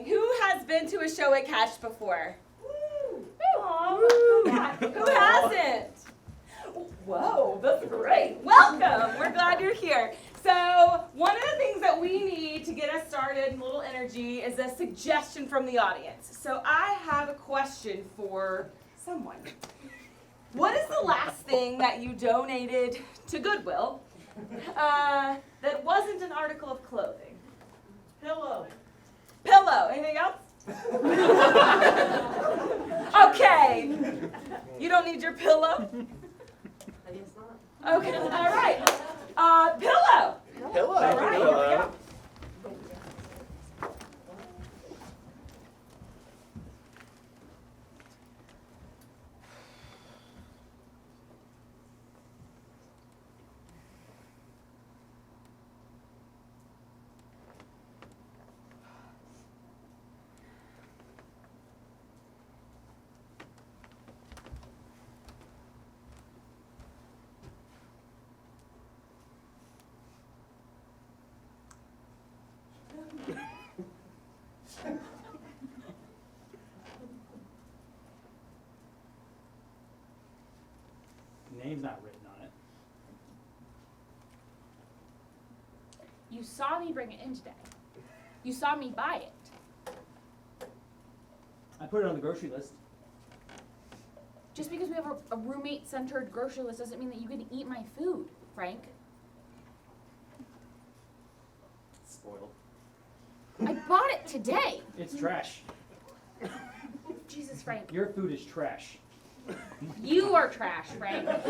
morning. Who has been to a show at Catch before? Woo! Aw, come back. Who hasn't? Whoa, that's great. Welcome. We're glad you're here. So one of the things that we need to get us started and a little energy is a suggestion from the audience. So I have a question for someone. What is the last thing that you donated to Goodwill that wasn't an article of clothing? Pillow. Pillow. Anything else? Okay. You don't need your pillow? I guess not. Okay. All right. Pillow. Pillow. All right. Here we go. Name's not written on it. You saw me bring it in today. You saw me buy it. I put it on the grocery list. Just because we have a roommate-centered grocery list doesn't mean that you can eat my food, Frank. Spoiled. I bought it today. It's trash. Jesus, Frank. Your food is trash. You are trash, Frank. God,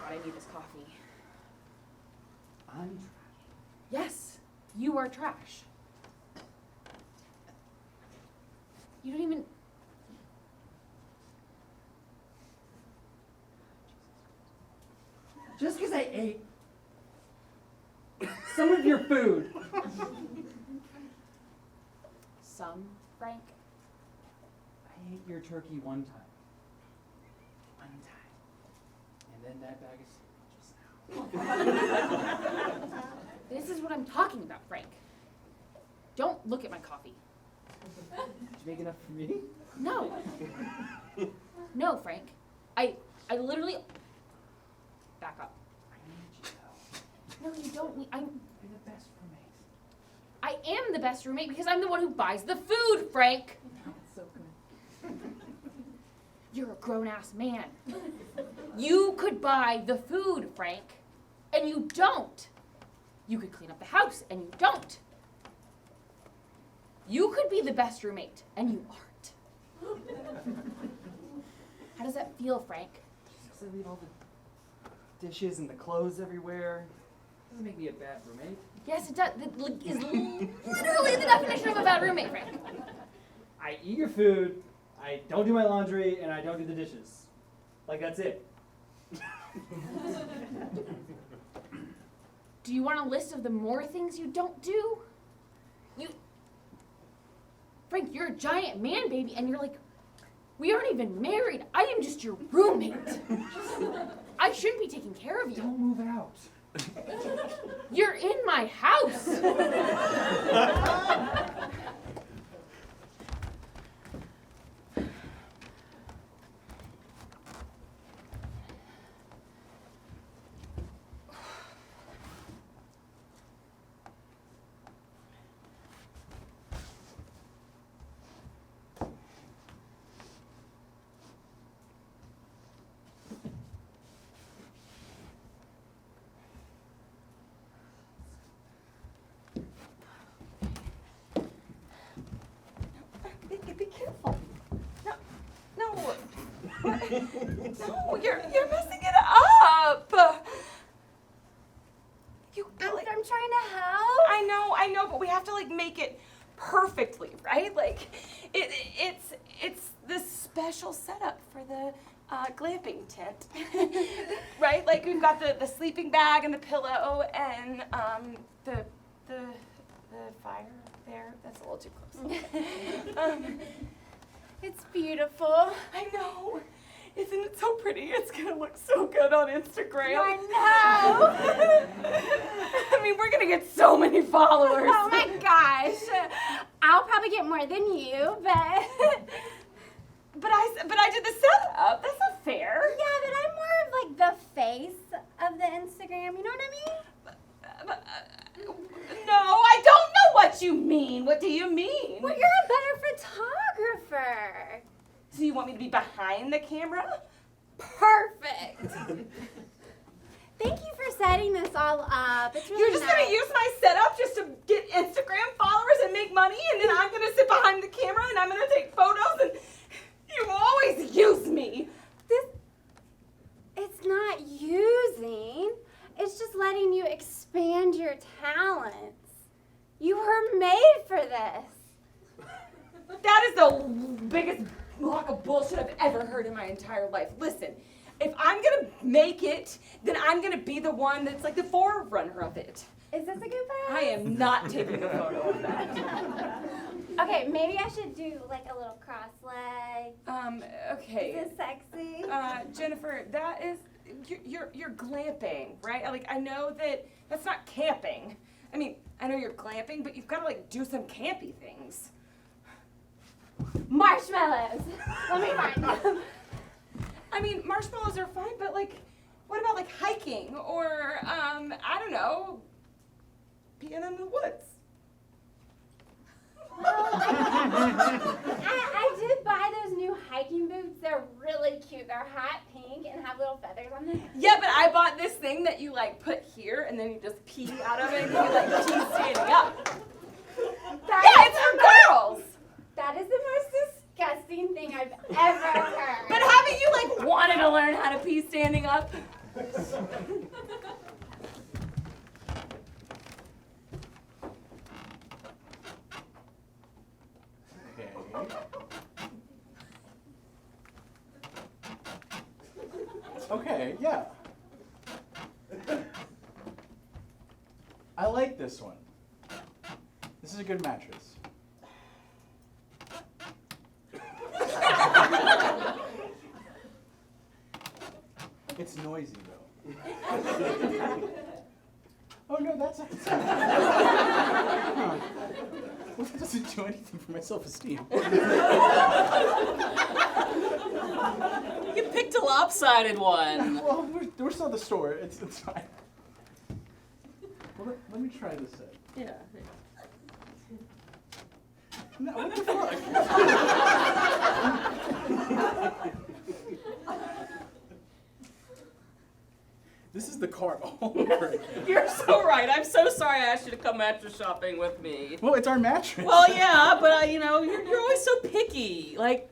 I need this coffee. I'm trash. Yes, you are trash. You don't even... Just because I ate some of your food. Some, Frank? I ate your turkey one time. One time. And then that bag of cereal just now. This is what I'm talking about, Frank. Don't look at my coffee. Did you make enough for me? No. No, Frank. I literally... Back up. I need you though. No, you don't need... You're the best roommate. I am the best roommate because I'm the one who buys the food, Frank. It's so good. You're a grown-ass man. You could buy the food, Frank, and you don't. You could clean up the house, and you don't. You could be the best roommate, and you aren't. How does that feel, Frank? Just I leave all the dishes and the clothes everywhere. Doesn't make me a bad roommate. Yes, it does. That is literally the definition of a bad roommate, Frank. I eat your food, I don't do my laundry, and I don't do the dishes. Like, that's it. Do you want a list of the more things you don't do? Frank, you're a giant man, baby, and you're like, we aren't even married. I am just your roommate. I shouldn't be taking care of you. Don't move out. You're in my house. Be careful. No. What? No, you're messing it up. I'm trying to help. I know, but we have to like make it perfectly, right? Like, it's this special setup for the glamping tent, right? Like we've got the sleeping bag and the pillow and the fire there. That's a little too close. It's beautiful. I know. Isn't it so pretty? It's gonna look so good on Instagram. I know. I mean, we're gonna get so many followers. Oh my gosh. I'll probably get more than you, but... But I did the setup. That's not fair. Yeah, but I'm more of like the face of the Instagram, you know what I mean? No, I don't know what you mean. What do you mean? Well, you're a better photographer. So you want me to be behind the camera? Perfect. Thank you for setting this all up. It's really You're just nice. gonna use my setup just to get Instagram followers and make money, and then I'm gonna sit behind the camera and I'm gonna take photos, and you always use me. It's not using. It's just letting you expand your talents. You were made for this. That is the biggest block of bullshit I've ever heard in my entire life. Listen, if I'm gonna make it, then I'm gonna be the one that's like the forerunner of it. Is this a good part? I am not taking a photo of that. Okay, maybe I should do like a little cross leg. Okay. Is this sexy? Jennifer, that is, you're glamping, right? Like, I know that that's not camping. I mean, I know you're glamping, but you've got to like do some campy things. Marshmallows. Let me find them. I mean, marshmallows are fine, but like, what about like hiking or, I don't know, being in the woods? I did buy those new hiking boots. They're really cute. They're hot pink and have little feathers on them. Yeah, but I bought this thing that you like put here and then you just pee out of it and you like pee standing up. Yeah, it's for girls. That is the most disgusting thing I've ever heard. But haven't you like wanted to learn how to pee standing up? Okay, yeah. I like this one. This is a good mattress. It's noisy though. Oh no, that's not. Huh. Well, that doesn't do anything for my self-esteem. You picked a lopsided one. Well, we're still at the store. It's fine. Well, let me try this set. Yeah. No, what the fuck? This is the cart all over again. You're so right. I'm so sorry I asked you to come mattress shopping with me. Well, it's our mattress. Well, yeah, but you're always so picky. Like,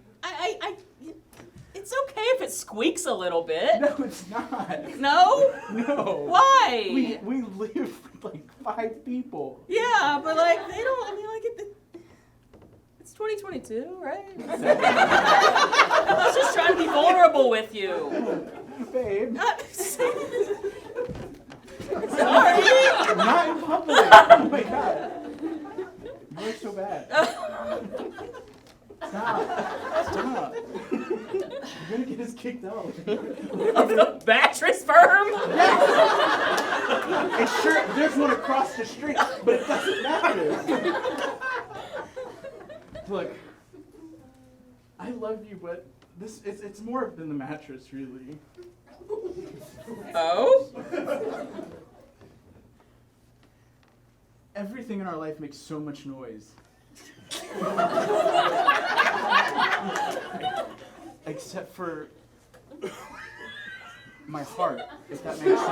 it's okay if it squeaks a little bit. No, it's not. No? No. Why? We live with like 5 people. Yeah, but like they don't. I mean, like it's 2022, right? I was just trying to be vulnerable with you. Babe. Sorry. Not in public. Oh my god. You're so bad. Stop. Stop. You're gonna get us kicked out. Of the mattress firm? Yes. And sure, there's one across the street, but it doesn't matter. Look, I love you, but it's more than the mattress, really. Oh? Everything in our life makes so much noise. Except for my heart, if that makes sense.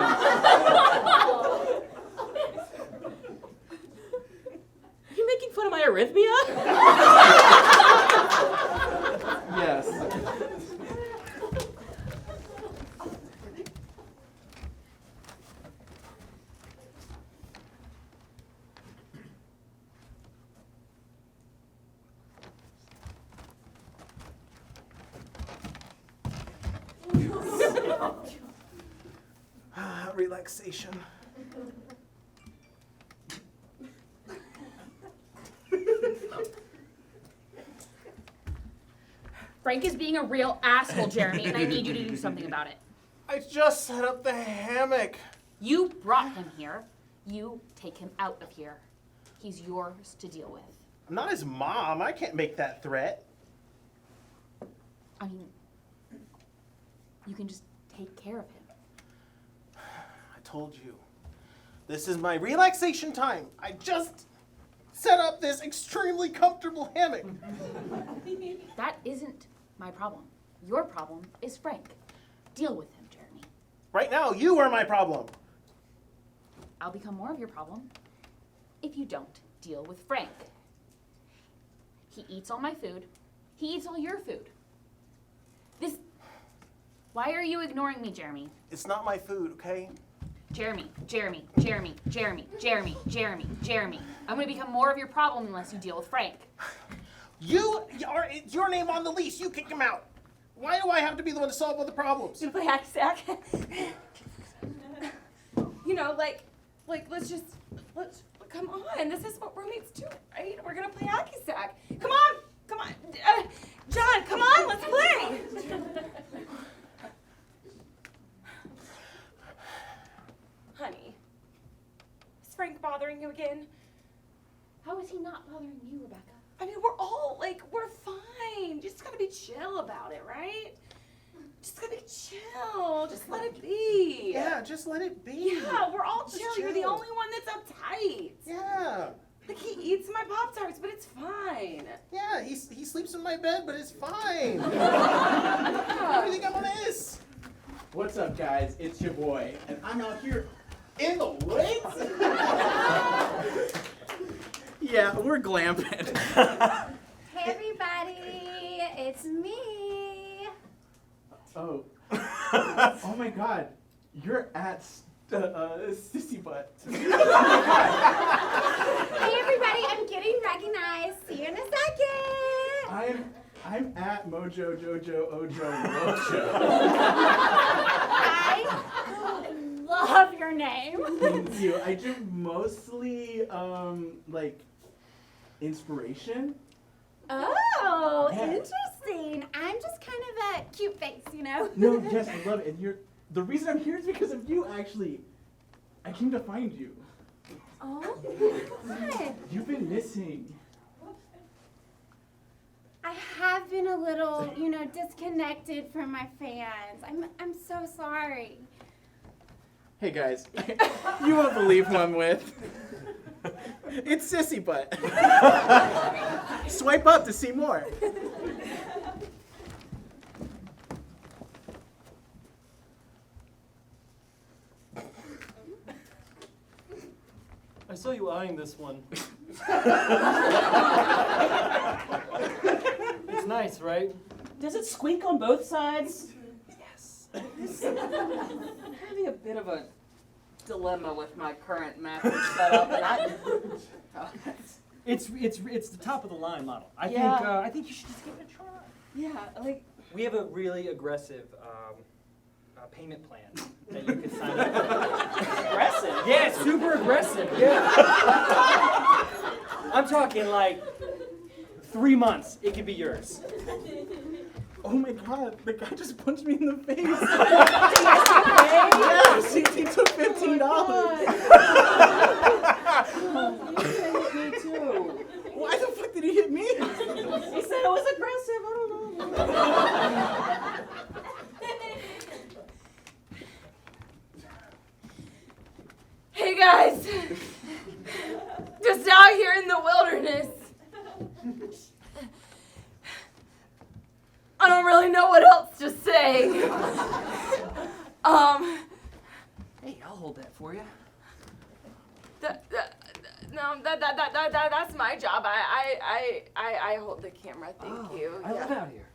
Are you making fun of my arrhythmia? Yes. Relaxation. Frank is being a real asshole, Jeremy, and I need you to do something about it. I just set up the hammock. You brought him here. You take him out of here. He's yours to deal with. I'm not his mom. I can't make that threat. I mean, you can just take care of him. I told you. This is my relaxation time. I just set up this extremely comfortable hammock. That isn't my problem. Your problem is Frank. Deal with him, Jeremy. Right now, you are my problem. I'll become more of your problem if you don't deal with Frank. He eats all my food. He eats all your food. Why are you ignoring me, Jeremy? It's not my food, okay? Jeremy. I'm gonna become more of your problem unless you deal with Frank. It's your name on the lease. You kick him out. Why do I have to be the one to solve all the problems? You play hacky sack? You know, let's come on. This is what roommates do, right? We're gonna play hacky sack. Come on. John, come on, let's play. Honey, is Frank bothering you again? How is he not bothering you, Rebecca? I mean, we're fine. Just gotta be chill about it, right? Just gotta be chill. Just let it be. Yeah, just let it be. Yeah, we're all Just chill. You're the chill. only one that's uptight. Yeah. Like, he eats my Pop-Tarts, but it's fine. Yeah, he sleeps in my bed, but it's fine. Yeah. What do you think I'm on this? What's up, guys? It's your boy, and I'm out here in the woods. Yeah, we're glamping. Hey everybody, it's me. Oh. Oh my God, you're at Sissy Butt. Hey everybody, I'm getting recognized. See you in a second. I'm at Mojo Jojo Ojo Mojo. I love your name. Thank you. I do mostly like inspiration. Oh, Yeah. interesting. I'm just kind of a cute face, you know? No, yes, I love it. And the reason I'm here is because of you, actually. I came to find you. Oh my God. You've been missing. I have been a little, disconnected from my fans. I'm so sorry. Hey guys, you won't believe who I'm with. It's Sissy Butt. Swipe up to see more. I saw you eyeing this one. It's nice, right? Does it squeak on both sides? Yes. I'm having a bit of a dilemma with my current mattress setup, and It's the top of the line model. Yeah. I think you should just give it a try. yeah, like We have a really aggressive payment plan that you can sign up for. aggressive. Yeah, it's super aggressive. Yeah. I'm talking like 3 months. It could be yours. Oh my God, the guy just punched me in the face. Okay. Yes, he took $15. Me too. Why the fuck did he hit me? He said it was aggressive. I don't know. Hey guys, just out here in the wilderness. I don't really know what else to say. Hey, I'll hold that for you. That's my job. I hold the camera. Thank you. I live out here.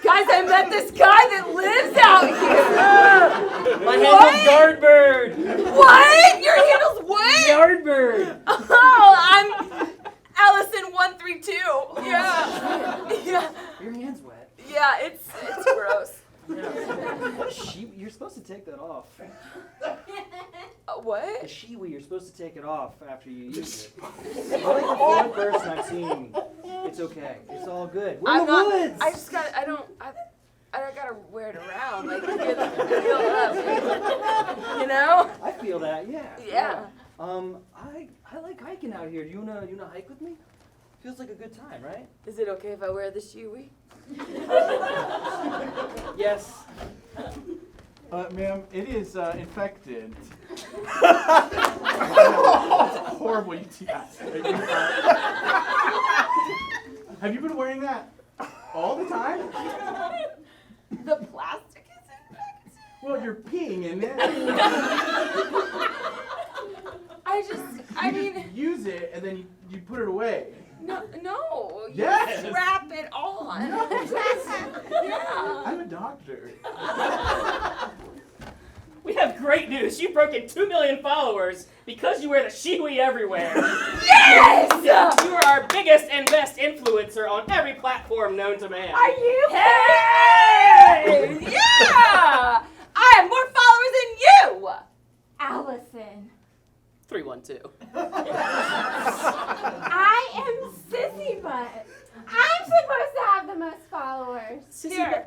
Guys, I met this guy that lives out here. My What? handle's Yardbird. What? Your handle's what? Yardbird. Oh, I'm Allison132. Yeah. Yeah. Your hand's wet. Yeah, it's gross. You're supposed to take that off. What? The shiwi, you're supposed to take it off after you use it. You're like the fourth person I've seen. It's okay. It's all good. We're in the woods. I just got. I don't gotta wear it around. Like, feel up. You know? I feel that. Yeah. Yeah. I I like hiking out here. You wanna hike with me? Feels like a good time, right? Is it okay if I wear the shiwi? Yes. Ma'am, it is infected. It's a horrible UTI. Have you been wearing that all the time? The plastic is infected? Well, you're peeing in it. I mean, Use it and then you put it away. no, you Yes. strap it on. Yeah. I'm a doctor. We have great news. You've broken 2 million followers because you wear the shiwi everywhere. Yes! You are our biggest and best influencer on every platform known to man. Are you Hey! Yeah! I have more followers than you! Allison. 312. I am Sissy Butt. I'm supposed to have the most followers. Here.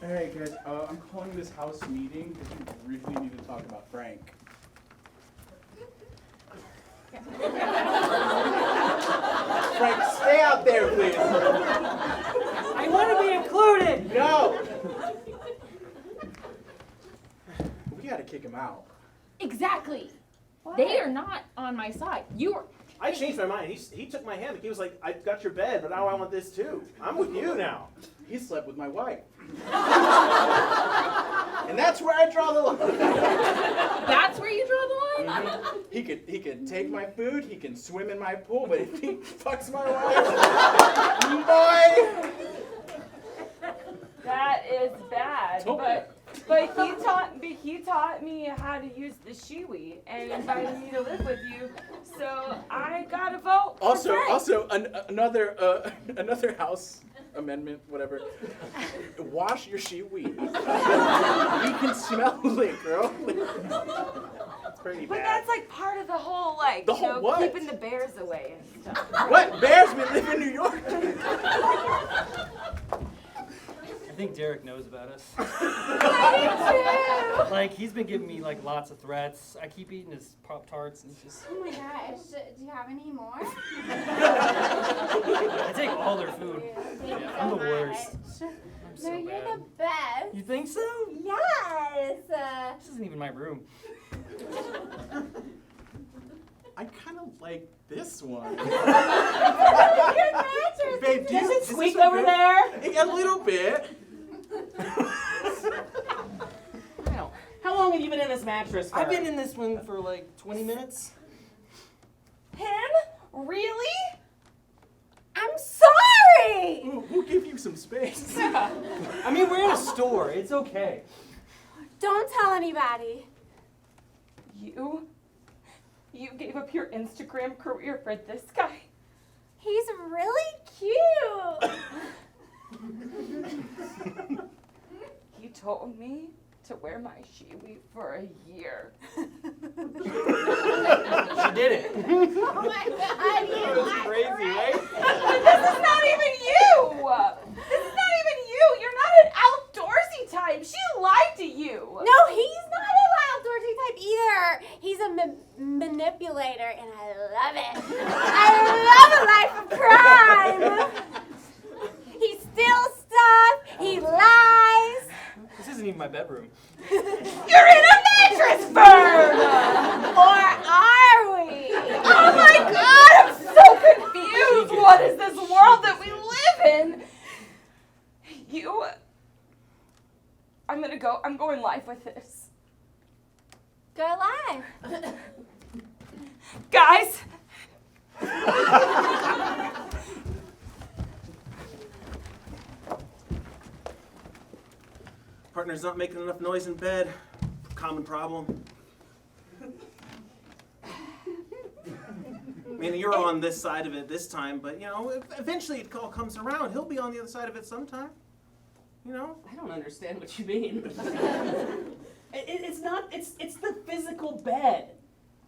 Alright guys, I'm calling this house meeting because we really need to talk about Frank. Frank, stay out there, please. I want to be included. No. We gotta kick him out. Exactly. They are not on my side. You are. I changed my mind. He took my hand. He was like, I got your bed, but now I want this too. I'm with you now. He slept with my wife. And that's where I draw the line. That's where you draw the line? He could take my food, he can swim in my pool, but if he fucks my wife, boy! That is bad, but he taught me how to use the shiwi and invited me to live with you, so I gotta vote. for Frank. Another house amendment, whatever. Wash your shiwi. You can smell it, girl. It's pretty But bad. that's like part of the whole The whole what? keeping the bears away and stuff. What? Bears? We live in New York. I think Derek knows about us. I Like, he's been giving me like lots of threats. I keep eating his Pop-Tarts and it's just. do. Oh my gosh. Do you have any more? I take all their food. Thank you I'm so the worst. much. I'm No, so you're bad. the best. You think so? Yes. This isn't even my room. I kind of like this one. Good mattress. Babe, Does it is squeak this one over good? there? A little bit. Wow. How long have you been in this mattress for? I've been in this one for like 20 minutes. Him? Really? I'm sorry. We'll give you some space. I mean, we're in a store. It's okay. Don't tell anybody. You gave up your Instagram career for this guy? He's really cute. He told me to wear my shiwi for a year. She did it. Oh my God, you lied. Crazy, right? But this is not even you! This is not even you! You're not an outdoorsy type! She lied to you! No, he's not an outdoorsy type either. He's a manipulator, and I love it. I love a life of crime. He steals stuff. He lies. This isn't even my bedroom. You're in a mattress firm! Or are we? Oh my god, I'm so confused! What is this world that we live in? I'm going live with this. Go live. Guys! Partner's not making enough noise in bed. Common problem. I mean, you're on this side of it this time, but you know, eventually it all comes around. He'll be on the other side of it sometime. You know? I don't understand what you mean. It's the physical bed.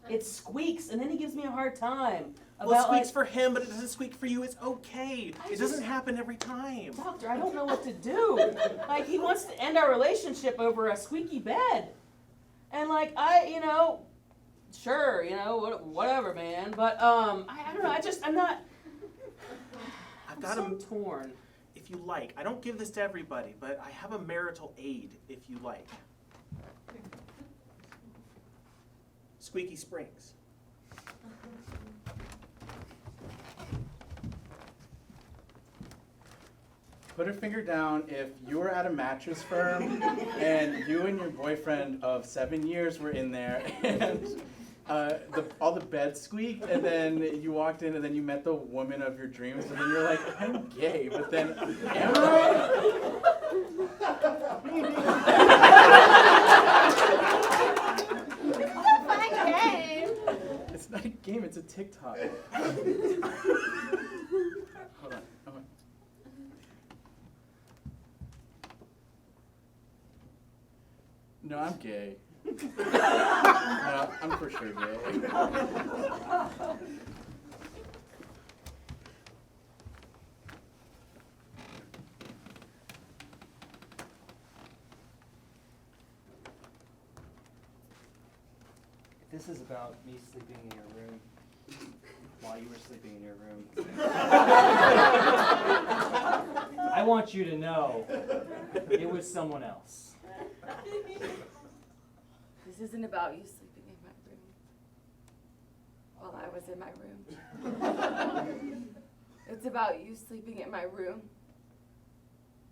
It squeaks, and then he gives me a hard time. Well, it squeaks for him, but it doesn't squeak for you. It's okay. It doesn't happen every time. Doctor, I don't know what to do. Like, he wants to end our relationship over a squeaky bed. And like sure, whatever, man. But I don't know. I'm not. I've got I'm a, so torn. if you like. I don't give this to everybody, but I have a marital aid if you like. Squeaky Springs. Put a finger down if you were at a mattress firm and you and your boyfriend of 7 years were in there and all the beds squeaked and then you walked in and then you met the woman of your dreams and then you're like, I'm gay, but then, am I? Fun game. It's not a game, it's a TikTok. Hold on. No, I'm gay. No, I'm for sure gay. This is about me sleeping in your room while you were sleeping in your room. I want you to know it was someone else. This isn't about you sleeping in my room while I was in my room. It's about you sleeping in my room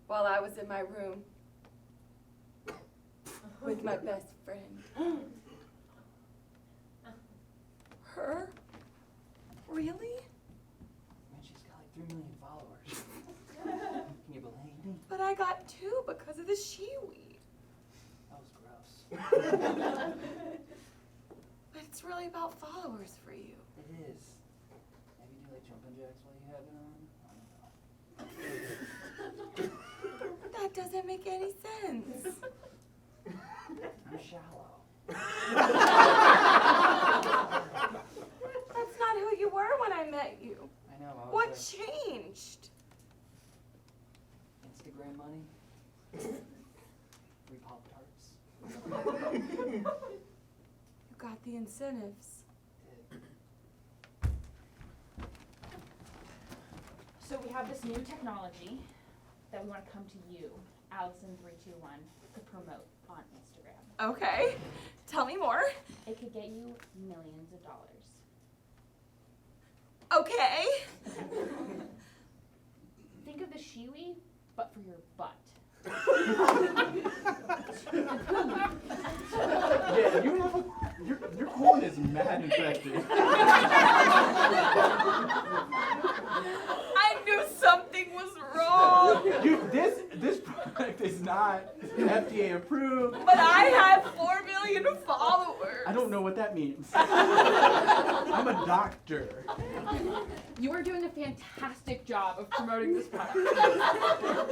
while I was in my room with my best friend. Her? Really? Man, she's got like 3 million followers. Can you believe me? But I got 2 because of the shiwi. That was gross. But it's really about followers for you. It is. Maybe do like jumping jacks while you have it on? I don't know. That doesn't make any sense. You're shallow. That's not who you were when I met you. I know. I was What like, changed? Instagram money? Free Pop-Tarts? You got the incentives. So we have this new technology that we want to come to you, Allison321, to promote on Instagram. Okay. Tell me more. It could get you millions of dollars. Okay. Think of the shiwi, but for your butt. Yeah, you have your colon is mad infected. I knew something was wrong. This product is not FDA approved. But I have 4 million followers. I don't know what that means. I'm a doctor. You are doing a fantastic job of promoting this product.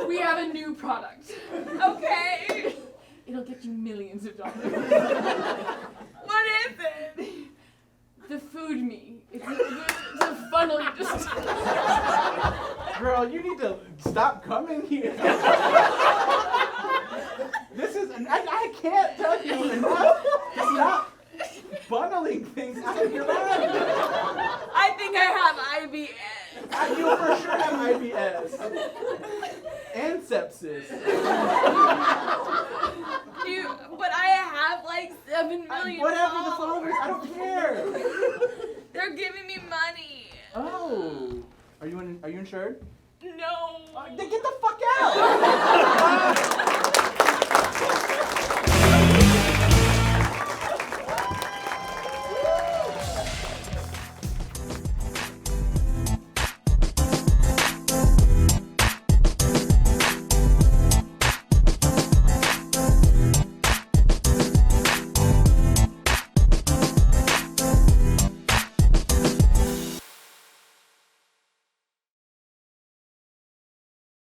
We have a new product. Okay. It'll get you millions of dollars. What is it? The food me. It's a funnel you just... Girl, you need to stop coming here. This is, I can't tell you enough to stop funneling things out of your mind. I think I have IBS. You for sure have IBS. And sepsis. But I have like 7 million Whatever the followers. followers, I don't care. They're giving me money. Oh. Are you insured? No. Then get the fuck out!